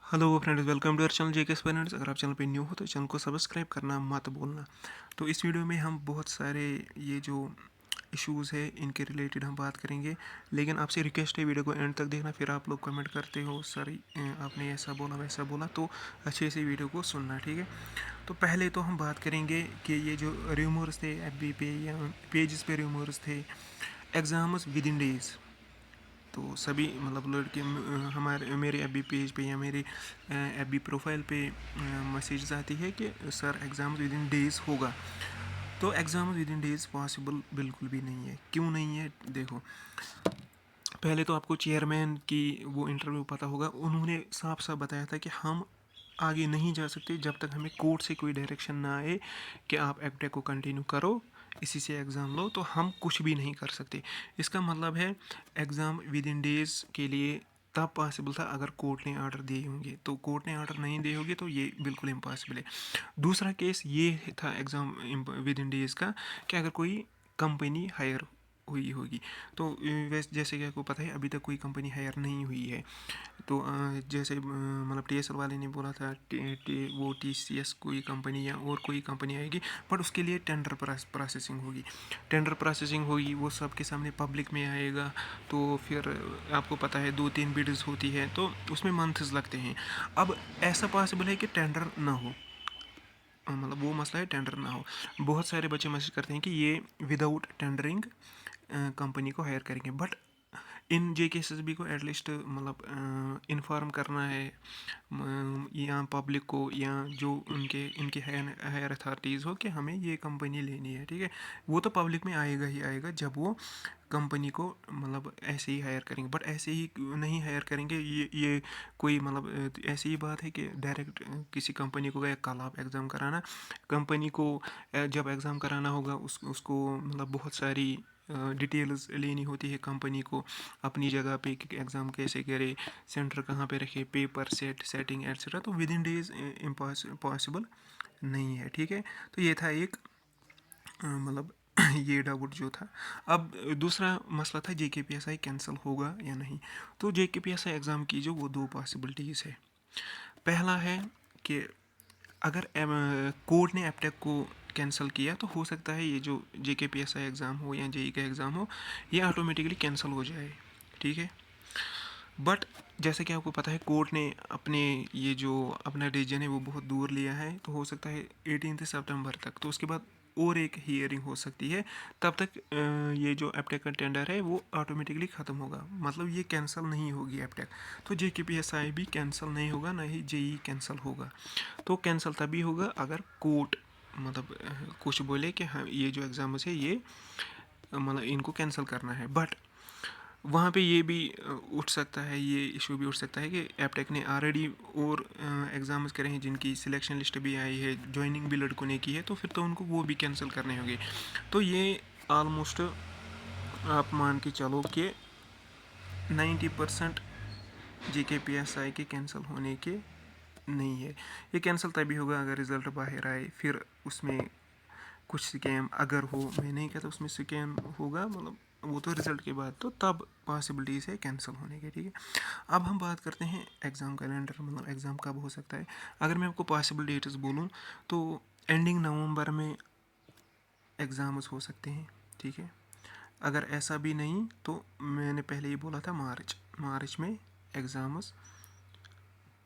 Hello friends, welcome to our channel JK friends. अगर आप channel पे न्यू हो तो चैनल को सब्सक्राइब करना मत भूलना। तो इस वीडियो में हम बहुत सारे ये जो इश्यूज़ है इनके रिलेटेड हम बात करेंगे, लेकिन आपसे रिक्वेस्ट है वीडियो को एंड तक देखना। फिर आप लोग कमेंट करते हो सर आपने ऐसा बोला वैसा बोला, तो अच्छे से वीडियो को सुनना, ठीक है। तो पहले तो हम बात करेंगे कि ये जो रूमर्स थे एफबी पे या पेजेस पे रूमर्स थे, एग्ज़ाम्स विद इन डेज़। तो सभी मतलब लड़के हमारे मेरे एफ बी पेज पे या मेरे एफ बी प्रोफाइल पे मैसेज आती है कि sir exam with in days होगा। तो exam with in days possible बिल्कुल भी नहीं है। क्यों नहीं है? देखो, पहले तो आपको चेयरमैन की वो इंटरव्यू पता होगा। उन्होंने साफ साफ बताया था कि हम आगे नहीं जा सकते जब तक हमें कोर्ट से कोई डायरेक्शन ना आए कि आप एफटेक को कंटिन्यू करो, इसी से एग्ज़ाम लो, तो हम कुछ भी नहीं कर सकते। इसका मतलब है एग्ज़ाम विद इन डेज़ के लिए तब पॉसिबल था अगर कोर्ट ने आर्डर दिए होंगे। तो कोर्ट ने आर्डर नहीं दिए होंगे तो ये बिल्कुल इम्पॉसिबल है। दूसरा केस ये था एग्ज़ाम विद इन डेज़ का कि अगर कोई कंपनी हायर हुई होगी। तो वैसे जैसे कि आपको पता है अभी तक कोई कंपनी हायर नहीं हुई है। तो जैसे मतलब TSL वाले ने बोला था वो TCS कोई कंपनी या और कोई कंपनी आएगी, बट उसके लिए टेंडर प्रोसेसिंग होगी। टेंडर प्रोसेसिंग होगी, वो सबके सामने पब्लिक में आएगा। तो फिर आपको पता है 2-3 बिड्स होती है, तो उसमें मंथ्स लगते हैं। अब ऐसा पॉसिबल है कि टेंडर ना हो, मतलब वो मसला है टेंडर ना हो। बहुत सारे बच्चे मैसेज करते हैं कि ये विदाउट टेंडरिंग कंपनी को हायर करेंगे, बट इन जे केसेस भी को एटलीस्ट मतलब इन्फॉर्म करना है या पब्लिक को या जो उनके इनके हायर अथॉरिटीज़ हो कि हमें ये कंपनी लेनी है, ठीक है। वो तो पब्लिक में आएगा ही आएगा जब वो कंपनी को मतलब ऐसे ही हायर करेंगे, बट ऐसे ही नहीं हायर करेंगे। ये कोई मतलब ऐसी ही बात है कि डायरेक्ट किसी कंपनी को गया कल आप एग्ज़ाम कराना, कंपनी को जब एग्ज़ाम कराना होगा उसको मतलब बहुत सारी डिटेल्स लेनी होती है कंपनी को, अपनी जगह पे कि एग्ज़ाम कैसे करे, सेंटर कहाँ पे रखे, पेपर सेटिंग एट्सेट्रा। तो विद इन डेज पॉसिबल नहीं है, ठीक है। तो ये था एक मतलब ये डाउट जो था। अब दूसरा मसला था JKPSI कैंसिल होगा या नहीं। तो JKPSI एग्ज़ाम की जो वो दो पॉसिबिलिटीज़ है। पहला है कि अगर कोर्ट ने एपटेक को कैंसिल किया तो हो सकता है ये जो JKPSI एग्ज़ाम हो या JEE का एग्ज़ाम हो, ये ऑटोमेटिकली कैंसिल हो जाए, ठीक है। बट जैसे कि आपको पता है कोर्ट ने अपने ये जो अपना डिसीजन है वो बहुत दूर लिया है, तो हो सकता है 18 सितंबर तक। तो उसके बाद और एक हियरिंग हो सकती है। तब तक ये जो एपटेक का टेंडर है वो ऑटोमेटिकली ख़त्म होगा, मतलब ये कैंसिल नहीं होगी एपटेक। तो JKPSI भी कैंसिल नहीं होगा, ना ही JEE कैंसिल होगा। तो कैंसिल तभी होगा अगर कोर्ट मतलब कुछ बोले कि हाँ ये जो एग्ज़ाम्स है ये मतलब इनको कैंसिल करना है। बट वहाँ पे ये भी उठ सकता है, ये इशू भी उठ सकता है कि एपटेक ने ऑलरेडी और एग्ज़ाम्स करे हैं जिनकी सिलेक्शन लिस्ट भी आई है, ज्वाइनिंग भी लड़कों ने की है, तो फिर तो उनको वो भी कैंसिल करने होंगे। तो ये ऑलमोस्ट आप मान के चलो कि 90% JKPSI के कैंसिल होने के नहीं है। ये कैंसिल तभी होगा अगर रिज़ल्ट बाहर आए, फिर उसमें कुछ स्कैम अगर हो, मैं नहीं कहता उसमें स्कैम होगा, मतलब वो तो रिज़ल्ट के बाद, तो तब पॉसिबिलिटीज़ है कैंसिल होने की, ठीक है। अब हम बात करते हैं एग्ज़ाम कैलेंडर, मतलब एग्ज़ाम कब हो सकता है। अगर मैं आपको पॉसिबल डेट्स बोलूँ तो एंडिंग नवंबर में एग्ज़ाम्स हो सकते हैं, ठीक है। अगर ऐसा भी नहीं तो मैंने पहले ही बोला था मार्च में एग्ज़ाम्स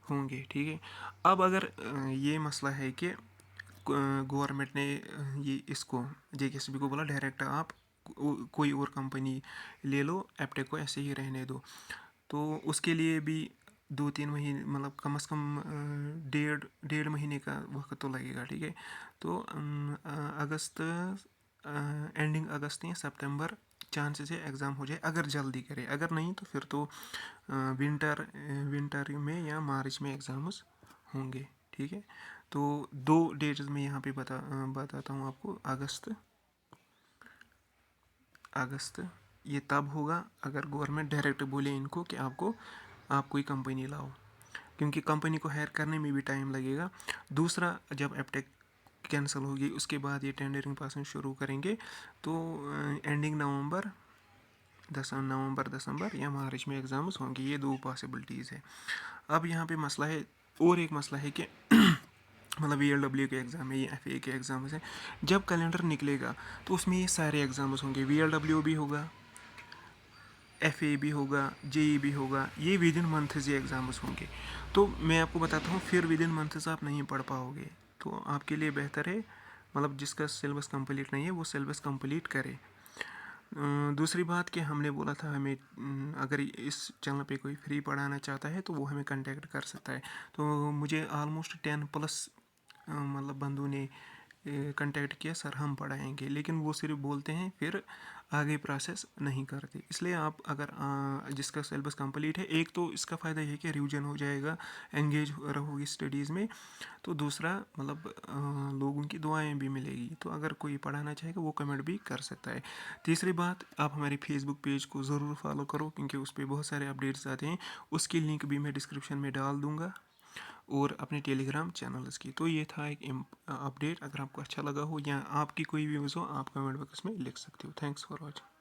होंगे, ठीक है। अब अगर ये मसला है कि गवर्नमेंट ने ये इसको JKSB को बोला डायरेक्ट आप कोई और कंपनी ले लो, एपटेक को ऐसे ही रहने दो, तो उसके लिए भी 2-3 महीने मतलब कम से कम डेढ़ डेढ़ महीने का वक्त तो लगेगा, ठीक है। तो अगस्त एंडिंग अगस्त या सितंबर चांसेस है एग्ज़ाम हो जाए अगर जल्दी करे, अगर नहीं तो फिर तो विंटर में या मार्च में एग्ज़ाम्स होंगे, ठीक है। तो दो डेट्स में यहाँ पे बताता हूँ आपको। अगस्त ये तब होगा अगर गवर्नमेंट डायरेक्ट बोले इनको कि आप कोई कंपनी लाओ, क्योंकि कंपनी को हायर करने में भी टाइम लगेगा। दूसरा, जब एपटेक कैंसिल होगी उसके बाद ये टेंडरिंग प्रोसेस शुरू करेंगे, तो एंडिंग नवंबर नवंबर दिसंबर या मार्च में एग्ज़ाम्स होंगे, ये 2 पॉसिबिलिटीज़ है। अब यहाँ पे मसला है, और एक मसला है कि मतलब VLW के एग्ज़ाम है, ये FA के एग्ज़ाम्स हैं। जब कैलेंडर निकलेगा तो उसमें ये सारे एग्ज़ाम्स होंगे, VLW भी होगा, FA भी होगा, JE भी होगा, ये विद इन मंथ्स ये एग्ज़ाम्स होंगे। तो मैं आपको बताता हूँ, फिर विद इन मंथ्स आप नहीं पढ़ पाओगे, तो आपके लिए बेहतर है मतलब जिसका सिलेबस कंप्लीट नहीं है वो सिलेबस कंप्लीट करे। दूसरी बात कि हमने बोला था हमें अगर इस चैनल पे कोई फ्री पढ़ाना चाहता है तो वो हमें कांटेक्ट कर सकता है। तो मुझे ऑलमोस्ट 10+ मतलब बंदों ने कांटेक्ट किया, सर हम पढ़ाएंगे, लेकिन वो सिर्फ बोलते हैं, फिर आगे प्रोसेस नहीं करते। इसलिए आप अगर जिसका सिलेबस कंप्लीट है, एक तो इसका फ़ायदा ये है कि रिवीजन हो जाएगा, एंगेज रहोगी स्टडीज़ में, तो दूसरा मतलब लोगों की दुआएं भी मिलेगी। तो अगर कोई पढ़ाना चाहेगा वो कमेंट भी कर सकता है। तीसरी बात, आप हमारे फेसबुक पेज को ज़रूर फॉलो करो, क्योंकि उस पर बहुत सारे अपडेट्स आते हैं, उसकी लिंक भी मैं डिस्क्रिप्शन में डाल दूँगा, और अपने टेलीग्राम चैनल्स की। तो ये था एक अपडेट। अगर आपको अच्छा लगा हो या आपकी कोई व्यूज़ हो, आप कमेंट बॉक्स में लिख सकते हो। Thanks for watching.